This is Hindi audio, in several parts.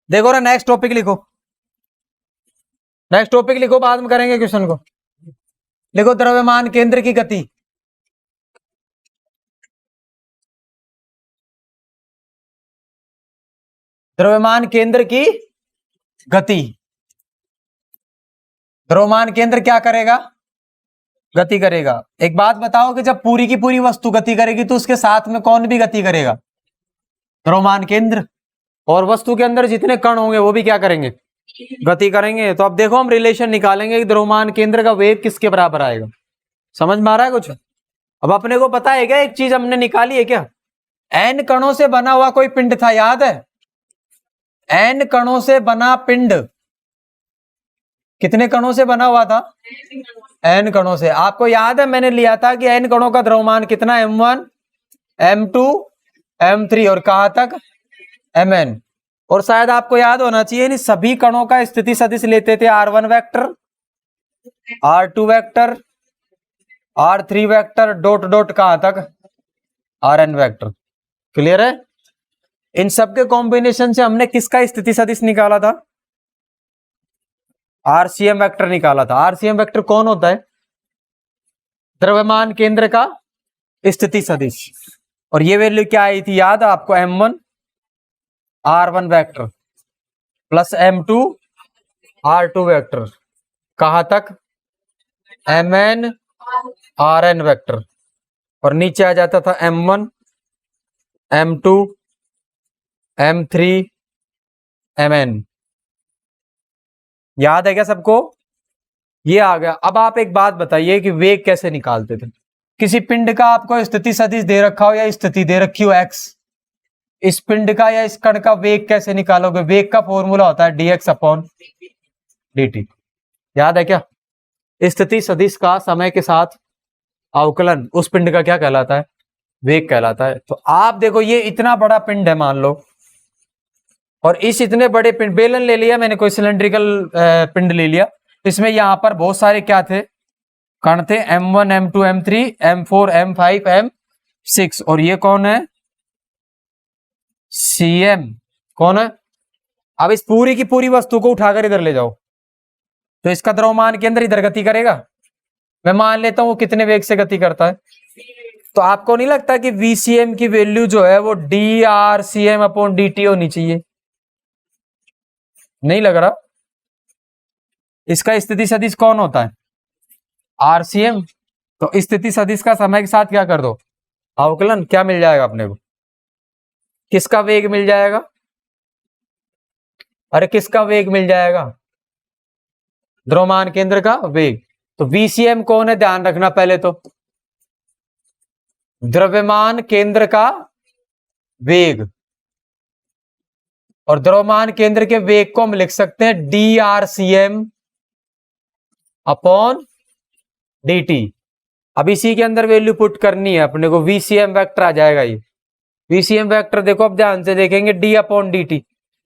देखो ना, नेक्स्ट टॉपिक लिखो, नेक्स्ट टॉपिक लिखो, बाद में करेंगे क्वेश्चन को। लिखो द्रव्यमान केंद्र की गति। द्रव्यमान केंद्र की गति। द्रव्यमान केंद्र क्या करेगा? गति करेगा। एक बात बताओ कि जब पूरी की पूरी वस्तु गति करेगी तो उसके साथ में कौन भी गति करेगा? द्रव्यमान केंद्र। और वस्तु के अंदर जितने कण होंगे वो भी क्या करेंगे? गति करेंगे। तो अब देखो हम रिलेशन निकालेंगे कि द्रव्यमान केंद्र का वेग किसके बराबर आएगा। समझ में आ रहा है कुछ? अब अपने को पता है क्या, एक चीज हमने निकाली है क्या, एन कणों से बना हुआ कोई पिंड था, याद है? एन कणों से बना पिंड कितने कणों से बना हुआ था? एन कणों से। आपको याद है मैंने लिया था कि एन कणों का द्रव्यमान कितना? m1 m2 m3 और कहां तक? mn। और शायद आपको याद होना चाहिए इन सभी कणों का स्थिति सदिश लेते थे r1 vector, r2 vector, r3 vector, dot dot कहां तक? rn vector. क्लियर है? इन सब के कॉम्बिनेशन से हमने किसका स्थिति सदिश निकाला था? आरसीएम वेक्टर निकाला था। आरसीएम वेक्टर कौन होता है? द्रव्यमान केंद्र का स्थिति सदिश। और ये वैल्यू क्या आई थी, याद है आपको? m1 r1 vector plus m2 r2 vector, कहां तक? mn rn vector. और नीचे आ जाता था m1 m2 m3 mn। याद है क्या सबको? ये आ गया। अब आप एक बात बताइए कि वेग कैसे निकालते थे? किसी पिंड का आपको स्थिति सदिश दे रखा हो या स्थिति दे रखी हो x, इस पिंड का या इस कण का वेग कैसे निकालोगे? वेग का फॉर्मूला होता है dx अपॉन dt। याद है क्या? स्थिति सदिश का समय के साथ अवकलन उस पिंड का क्या कहलाता है? वेग कहलाता है। तो आप देखो ये इतना बड़ा पिंड है मान लो, और इस इतने बड़े पिंड, बेलन ले लिया मैंने, कोई सिलेंड्रिकल पिंड ले लिया, इसमें यहां पर बहुत सारे क्या थे? कण थे, m1 m2 m3 m4 m5 m6। और ये कौन है? cm। कौन है? अब इस पूरी की पूरी वस्तु को उठाकर इधर ले जाओ तो इसका द्रव्यमान केंद्र इधर गति करेगा। मैं मान लेता हूं वो कितने वेग से गति करता है। तो आपको नहीं लगता कि vcm की वैल्यू जो है वो drcm अपॉन dt होनी चाहिए? नहीं लग रहा? इसका स्थिति सदिश कौन होता है? आरसीएम। तो स्थिति सदिश का समय के साथ क्या कर दो? अवकलन। क्या मिल जाएगा अपने को? किसका वेग मिल जाएगा? अरे किसका वेग मिल जाएगा? द्रव्यमान केंद्र का वेग। तो वीसीएम कौन है? ध्यान रखना पहले तो, द्रव्यमान केंद्र का वेग। और द्रव्यमान केंद्र के वेग को हम लिख सकते हैं drcm अपॉन dt। अब इसी के अंदर वैल्यू पुट करनी है अपने को, वीसीएम वेक्टर आ जाएगा। ये वीसीएम वेक्टर देखो, अब ध्यान से देखेंगे, d अपॉन dt।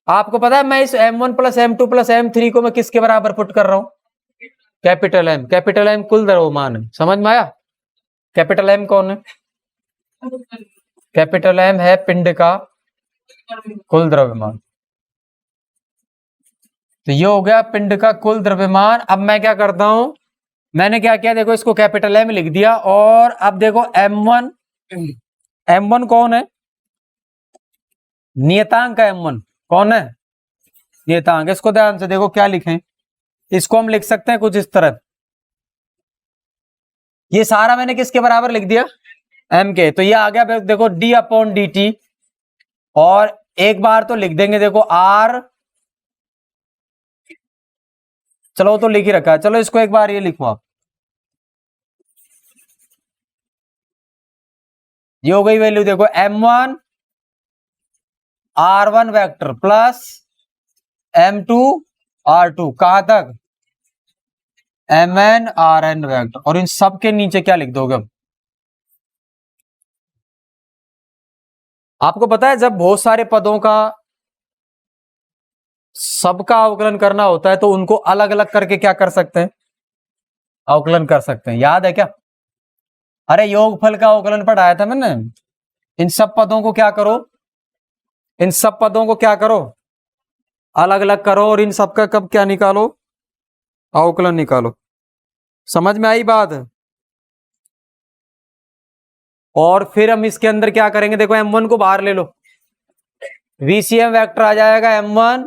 आपको पता है मैं इस m1 plus m2 plus m3 को मैं किसके बराबर पुट कर रहा हूं? Capital M। कैपिटल M कुल द्रव्यमान है। समझ में आया? कैपिटल M कौन है? कैपिटल M है पिंड का कुल द्रव्यमान। तो ये हो गया पिंड का कुल द्रव्यमान। अब मैं क्या करता हूं, मैंने क्या किया, देखो इसको कैपिटल M लिख दिया। और अब देखो m1, m1 कौन है? नियतांक है। m1 कौन है? नियतांक। इसको ध्यान से देखो क्या लिखें, इसको हम लिख सकते हैं कुछ इस तरह। ये सारा मैंने किसके बराबर लिख दिया? m के। तो ये आ गया देखो d अपॉन dt। और एक बार तो लिख देंगे देखो r, चलो तो लिख ही रखा है, चलो इसको एक बार ये लिखो आप। ये हो गई वैल्यू देखो, m1 r1 vector plus m2 r2 कहां तक? mn rn vector. और इन सब के नीचे क्या लिख दोगे? अब आपको पता है जब बहुत सारे पदों का सबका अवकलन करना होता है तो उनको अलग अलग करके क्या कर सकते हैं? अवकलन कर सकते हैं। याद है क्या? अरे योगफल का अवकलन पढ़ाया था मैंने। इन सब पदों को क्या करो? इन सब पदों को क्या करो? अलग अलग करो और इन सबका कब क्या निकालो, अवकलन निकालो। समझ में आई बात? और फिर हम इसके अंदर क्या करेंगे, देखो m1 को बाहर ले लो, VCM वेक्टर आ जाएगा m1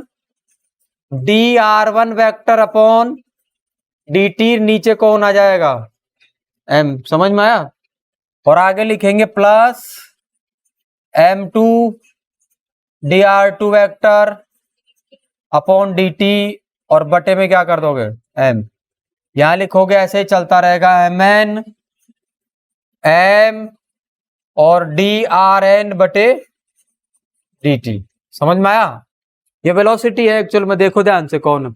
dr1 vector upon dt, नीचे कौन आ जाएगा m। समझ में आया? और आगे लिखेंगे plus m2 dr2 vector upon dt, और बटे में क्या कर दोगे m, यहां लिखोगे, ऐसे ही चलता रहेगा mn m और dRn बटे dt। समझ में आया? ये वेलोसिटी है एक्चुअल में, देखो ध्यान से कौन।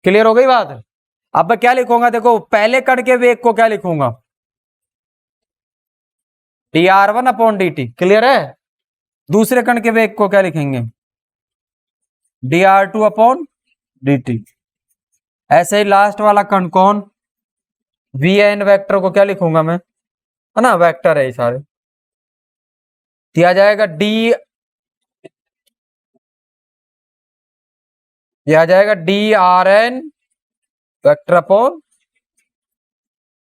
क्लियर हो गई बात? अब मैं क्या लिखूंगा, देखो पहले कण के वेग को क्या लिखूंगा, dr1 अपॉन dt। क्लियर है? दूसरे कण के वेग को क्या लिखेंगे, dr2 अपॉन dt। ऐसे ही लास्ट वाला कण कौन, vn वेक्टर को क्या लिखूंगा मैं, है ना, वेक्टर है ये सारे, दिया जाएगा dRn वेक्टर अपॉन,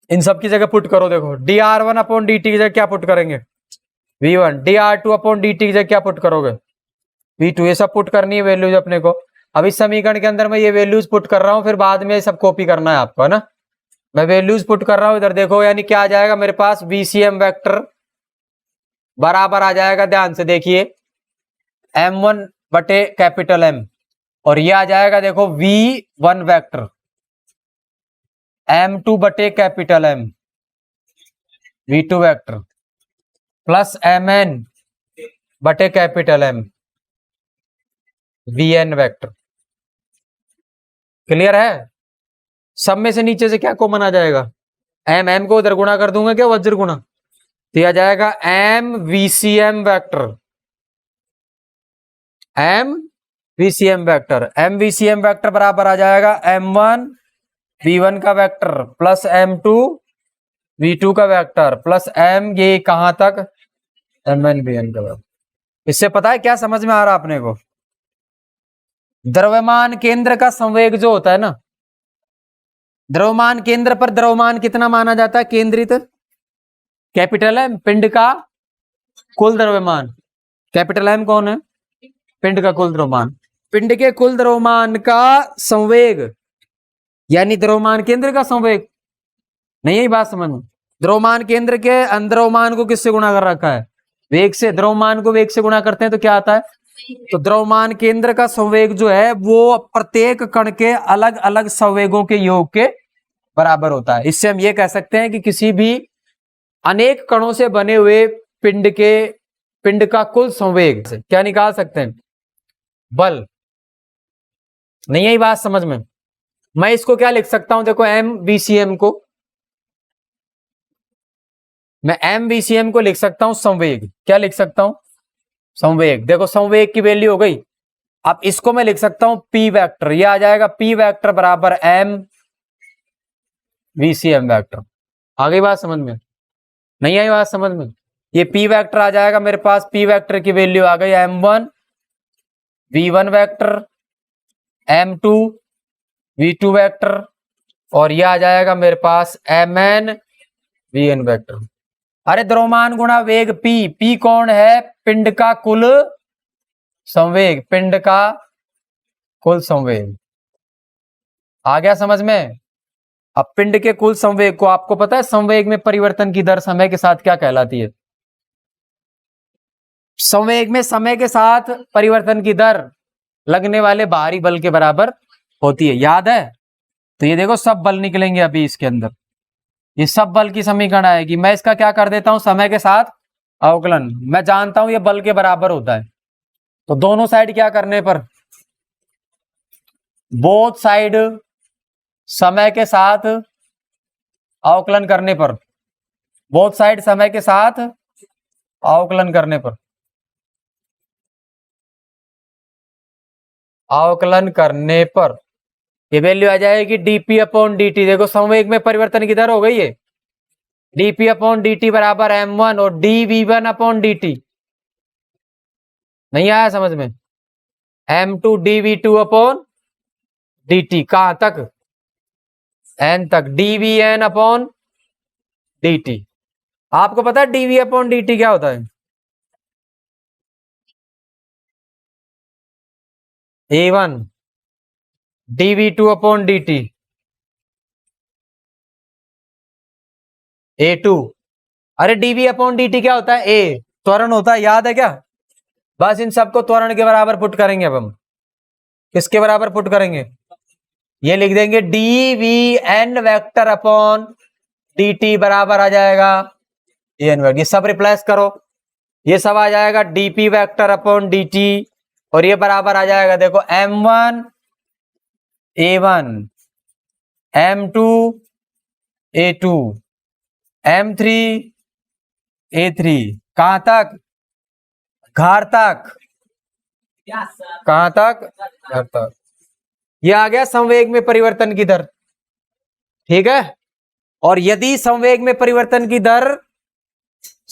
इन सब की जगह पुट करो, देखो dr1 अपॉन dt की जगह क्या पुट करेंगे, v1, dr2 अपॉन dt की जगह क्या पुट करोगे, v2। ये सब पुट करनी है वैल्यूज अपने को। अब इस समीकरण के अंदर मैं ये वैल्यूज पुट कर रहा हूं, फिर बाद में ये सब कॉपी करना है आपको, है ना। मैं वैल्यूज पुट कर रहा हूं इधर, देखो यानी क्या आ जाएगा मेरे पास, VCM वेक्टर बराबर आ जाएगा, ध्यान से देखिए, m1 बटे कैपिटल M, और ये आ जाएगा देखो V1 वेक्टर m2 बटे capital M, V2 vector plus mn बटे capital M, Vn vector. Clear है? सब में से नीचे से क्या कॉमन आ जाएगा, m को उधर गुणा कर दूंगा, क्या वज्र गुणा, दिया जाएगा m VCM vector, m VCM vector बराबर आ जाएगा m1 V1 का वेक्टर प्लस m2 V2 का वेक्टर प्लस m, ये कहां तक, mn Vn का वेक्टर। इससे पता है क्या समझ में आ रहा अपने को, द्रव्यमान केंद्र का संवेग जो होता है ना, द्रव्यमान केंद्र पर द्रव्यमान कितना माना जाता है, केंद्रित, कैपिटल M पिंड का कुल द्रव्यमान, कैपिटल M कौन है, पिंड का कुल द्रव्यमान, पिंड के कुल द्रव्यमान का संवेग यानी द्रव्यमान केंद्र का संवेग। नहीं, यही बात समझ में, द्रव्यमान केंद्र के द्रव्यमान को किससे गुणा कर रखा है, वेग से। द्रव्यमान को वेग से गुणा करते हैं तो क्या आता है, तो द्रव्यमान केंद्र का संवेग जो है वो प्रत्येक कण के अलग अलग संवेगों के योग के बराबर होता है। इससे हम ये कह सकते हैं कि किसी भी अनेक कणों से बने हुए पिंड का कुल संवेग से क्या निकाल सकते हैं, बल। नहीं, यही बात समझ में। मैं इसको क्या लिख सकता हूं, देखो MVCM को, मैं MVCM को लिख सकता हूं संवेग, क्या लिख सकता हूं, संवेग। देखो संवेग की वैल्यू हो गई। अब इसको मैं लिख सकता हूं P वेक्टर, ये आ जाएगा P वेक्टर बराबर MVCM वेक्टर। आ गई बात समझ में? नहीं आई बात समझ में? ये P वेक्टर आ जाएगा मेरे पास, P वेक्टर की वैल्यू आ गई m1 V1 vector, m2 V2 vector, और ये आ जाएगा मेरे पास mn Vn वेक्टर। अरे द्रव्यमान गुणा वेग P कौन है, पिंड का कुल संवेग, पिंड का कुल संवेग। आ गया समझ में? अब पिंड के कुल संवेग को, आपको पता है संवेग में परिवर्तन की दर समय के साथ क्या कहलाती है, संवेग में समय के साथ परिवर्तन की दर लगने वाले बाहरी बल के बराबर होती है, याद है? तो ये देखो सब बल निकलेंगे अभी इसके अंदर, ये सब बल की समीकरण आएगी। मैं इसका क्या कर देता हूं, समय के साथ अवकलन। मैं जानता हूं ये बल के बराबर होता है, तो दोनों साइड क्या करने पर, बोथ साइड समय के साथ अवकलन करने पर, बोथ साइड समय के साथ अवकलन करने पर, अवकलन करने पर ये वैल्यू आ जाएगी dp अपॉन dt। देखो संवेग में परिवर्तन की दर हो गई है, dp अपॉन dt बराबर m1 और dv1 अपॉन dt। नहीं आया समझ में? m2 dv2 अपॉन dt, कहां तक, n तक, dvn अपॉन dt। आपको पता है dv अपॉन dt क्या होता है? a1 dv2 upon dt, a2। अरे dv अपॉन dt क्या होता है? a त्वरण होता है, याद है क्या? बस इन सबको त्वरण के बराबर पुट करेंगे। अब हम किसके बराबर पुट करेंगे? ये लिख देंगे dvn वेक्टर अपॉन dt बराबर आ जाएगा an वेक्टर। ये सब रिप्लेस करो, ये सब आ जाएगा dp वेक्टर अपॉन dt, और ये बराबर आ जाएगा, देखो m1 a1, m2 a2, m3 a3, कहां तक? घर तक। कहां तक? घर तक। ये आ गया संवेग में परिवर्तन की दर, ठीक है। और यदि संवेग में परिवर्तन की दर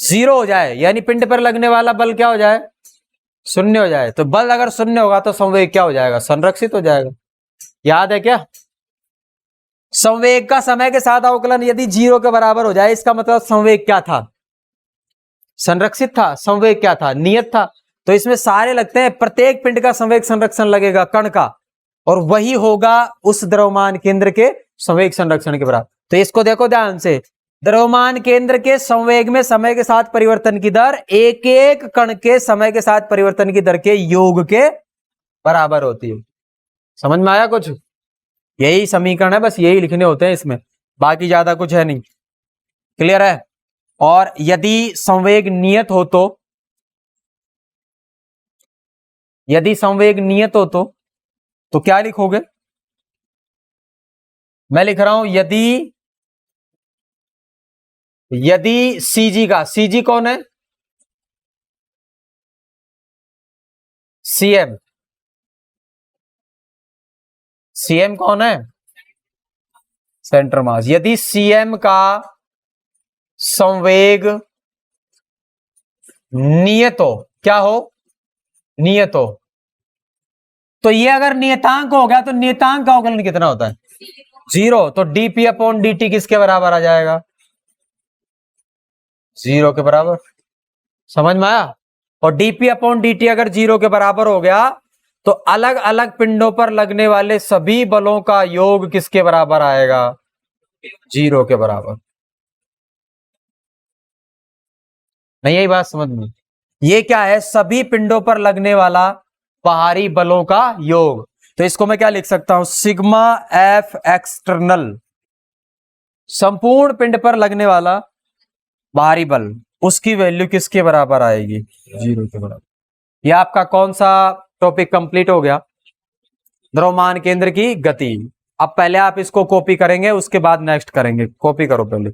0 हो जाए, यानी पिंड पर लगने वाला बल क्या हो जाए? 0 हो जाए, तो बल अगर 0 होगा तो संवेग क्या हो जाएगा? संरक्षित हो जाएगा। याद है क्या? संवेग का समय के साथ अवकलन यदि 0 के बराबर हो जाए, इसका मतलब संवेग क्या था? संरक्षित था। संवेग क्या था? नियत था। तो इसमें सारे लगते हैं, प्रत्येक पिंड का संवेग संरक्षण लगेगा कण का, और वही होगा उस द्रव्यमान केंद्र के संवेग संरक्षण के बराबर। तो इसको देखो ध्यान से, द्रव्यमान केंद्र के संवेग में समय के साथ परिवर्तन की दर एक एक कण के समय के साथ परिवर्तन की दर के योग के बराबर होती है। समझ में आया कुछ? यही समीकरण है, बस यही लिखने होते हैं इसमें, बाकी ज्यादा कुछ है नहीं। क्लियर है? और यदि संवेग नियत हो तो, यदि संवेग नियत हो तो क्या लिखोगे? मैं लिख रहा हूं यदि सीजी का, सीजी कौन है? सीएम। सीएम कौन है? Centre mass. यदि सीएम का संवेग नियत हो, क्या हो? नियत हो, तो ये अगर नियतांक हो गया तो नियतांक का अवकलन कितना होता है? 0। तो dp अपॉन dt किसके बराबर आ जाएगा? 0 के बराबर। समझ में आया? और dp अपॉन dt अगर 0 के बराबर हो गया तो अलग अलग पिंडों पर लगने वाले सभी बलों का योग किसके बराबर आएगा? 0 के बराबर। नहीं, यही बात समझ में? ये क्या है? सभी पिंडों पर लगने वाला बाहरी बलों का योग। तो इसको मैं क्या लिख सकता हूं? सिग्मा एफ एक्सटर्नल, संपूर्ण पिंड पर लगने वाला बाहरी बल, उसकी वैल्यू किसके बराबर आएगी? 0 के बराबर। यह आपका कौन सा टॉपिक कंप्लीट हो गया? द्रव्यमान केंद्र की गति। अब पहले आप इसको कॉपी करेंगे, उसके बाद नेक्स्ट करेंगे। कॉपी करो पहले।